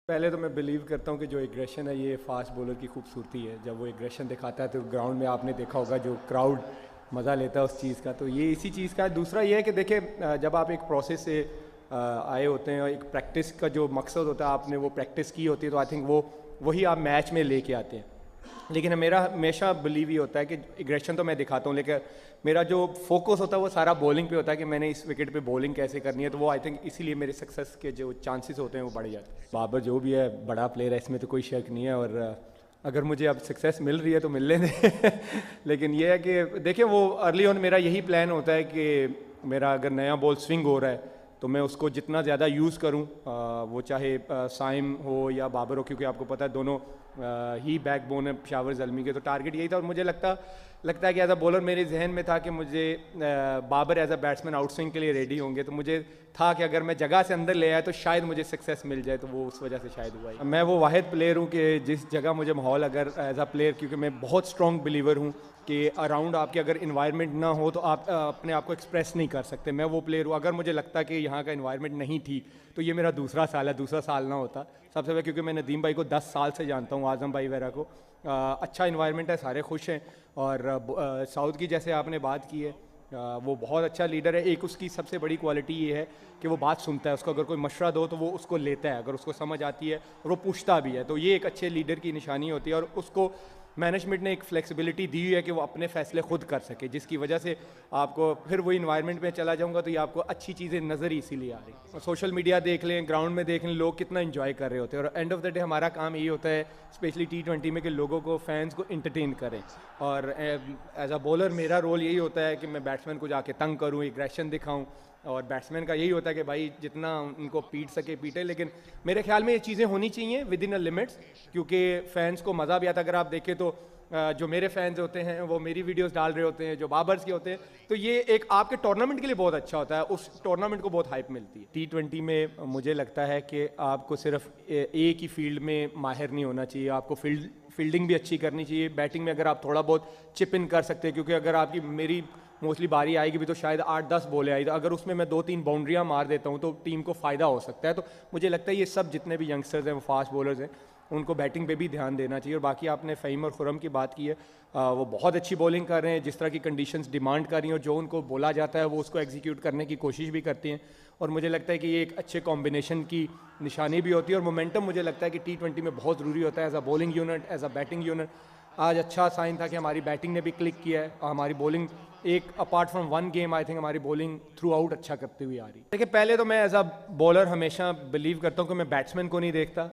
पहले तो मैं बिलीव करता हूँ कि जो एग्रेशन है ये फास्ट बॉलर की खूबसूरती है। जब वो एग्रेशन दिखाता है तो ग्राउंड में आपने देखा होगा जो क्राउड मज़ा लेता है उस चीज़ का, तो ये इसी चीज़ का है। दूसरा ये है कि देखिए जब आप एक प्रोसेस से आए होते हैं और एक प्रैक्टिस का जो मकसद होता है आपने वो प्रैक्टिस की होती है, तो आई थिंक वो वही आप मैच में लेके आते हैं। लेकिन मेरा हमेशा बिलीव ये होता है कि एग्रेशन तो मैं दिखाता हूँ, लेकिन मेरा जो फोकस होता है वो सारा बॉलिंग पे होता है कि मैंने इस विकेट पे बॉलिंग कैसे करनी है। तो वो आई थिंक इसीलिए मेरे सक्सेस के जो चांसेस होते हैं वो बढ़ जाते हैं। बाबर जो भी है बड़ा प्लेयर है, इसमें तो कोई शक नहीं है, और अगर मुझे अब सक्सेस मिल रही है तो मिलने दें लेकिन ये है कि देखिए वो अर्ली ऑन मेरा यही प्लान होता है कि मेरा अगर नया बॉल स्विंग हो रहा है तो मैं उसको जितना ज़्यादा यूज़ करूं, वो चाहे साइम हो या बाबर हो, क्योंकि आपको पता है दोनों ही बैकबोन है पेशावर ज़ल्मी के। तो टारगेट यही था, और मुझे लगता है कि एज अ बॉलर मेरे जहन में था कि मुझे Babar as a batsman out swing के लिए रेडी होंगे, तो मुझे था कि अगर मैं जगह से अंदर ले आया तो शायद मुझे सक्सेस मिल जाए, तो वो उस वजह से शायद हुआ है। मैं वो वाहिद प्लेयर हूँ कि जिस जगह मुझे माहौल, अगर एज अ प्लेयर, क्योंकि मैं बहुत स्ट्रॉन्ग बिलीवर हूँ कि अराउंड आपके अगर इन्वायरमेंट ना हो तो आप अपने आप को एक्सप्रेस नहीं कर सकते। मैं वो प्लेयर हूँ, अगर मुझे लगता कि यहाँ का इन्वायरमेंट नहीं ठीक, तो ये मेरा दूसरा साल है, दूसरा साल ना होता सबसे पहले, क्योंकि मैं नदीम भाई को 10 साल से जानता हूँ, आज़म भाई वगैरह को। अच्छा इन्वायरमेंट है, सारे खुश हैं, और साउथ की जैसे आपने बात की है, वो बहुत अच्छा लीडर है। एक उसकी सबसे बड़ी क्वालिटी ये है कि वो बात सुनता है, उसको अगर कोई मशवरा दो तो वो उसको लेता है, अगर उसको समझ आती है, और वो पूछता भी है। तो ये एक अच्छे लीडर की निशानी होती है, और उसको मैनेजमेंट ने एक फ्लेक्सिबिलिटी दी हुई है कि वो अपने फैसले खुद कर सके, जिसकी वजह से आपको फिर वही इन्वायरमेंट में चला जाऊंगा तो ये आपको अच्छी चीज़ें नज़र ही इसीलिए आ रही। सोशल मीडिया देख लें, ग्राउंड में देख लें, लोग कितना इन्जॉय कर रहे होते हैं, और एंड ऑफ द डे हमारा काम यही होता है, स्पेशली T20 में, कि लोगों को, फैंस को इंटरटेन करें। और एज अ बॉलर मेरा रोल यही होता है कि मैं बैट्समैन को जाके तंग करूँ, एग्रेशन दिखाऊँ, और बैट्समैन का यही होता है कि भाई जितना उनको पीट सके पीटे। लेकिन मेरे ख्याल में ये चीज़ें होनी चाहिए विद इन अ लिमिट्स, क्योंकि फैंस को मज़ा भी आता है। अगर आप देखें तो जो मेरे फैंस होते हैं वो मेरी वीडियोस डाल रहे होते हैं, जो बाबर्स के होते हैं, तो ये एक आपके टूर्नामेंट के लिए बहुत अच्छा होता है, उस टूर्नामेंट को बहुत हाइप मिलती है। T20 में मुझे लगता है कि आपको सिर्फ एक ही फील्ड में माहिर नहीं होना चाहिए, आपको फील्डिंग भी अच्छी करनी चाहिए। बैटिंग में अगर आप थोड़ा बहुत चिप इन कर सकते हैं, क्योंकि अगर आपकी मेरी मोस्टली बारी आएगी भी तो शायद 8-10 बॉलें आई, तो अगर उसमें मैं 2-3 बाउंड्रियाँ मार देता हूँ तो टीम को फ़ायदा हो सकता है। तो मुझे लगता है ये सब जितने भी यंगस्टर्स हैं, वो फास्ट बॉलर्स हैं, उनको बैटिंग पे भी ध्यान देना चाहिए। और बाकी आपने फ़हीम और खुरम की बात की है, वो बहुत अच्छी बॉलिंग कर रहे हैं, जिस तरह की कंडीशंस डिमांड कर रही हैं, और जो उनको बोला जाता है वो उसको एग्जीक्यूट करने की कोशिश भी करती हैं। और मुझे लगता है कि ये एक अच्छे कॉम्बिनेशन की निशानी भी होती है, और मोमेंटम मुझे लगता है कि T20 में बहुत ज़रूरी होता है, as a bowling unit, as a batting unit. आज अच्छा साइन था कि हमारी बैटिंग ने भी क्लिक किया है, और हमारी बॉलिंग एक apart from one game I think हमारी बॉलिंग थ्रू आउट अच्छा करती हुई आ रही है। देखिए पहले तो मैं एज अ बॉलर हमेशा बिलीव करता हूँ कि मैं बैट्समैन को नहीं देखता,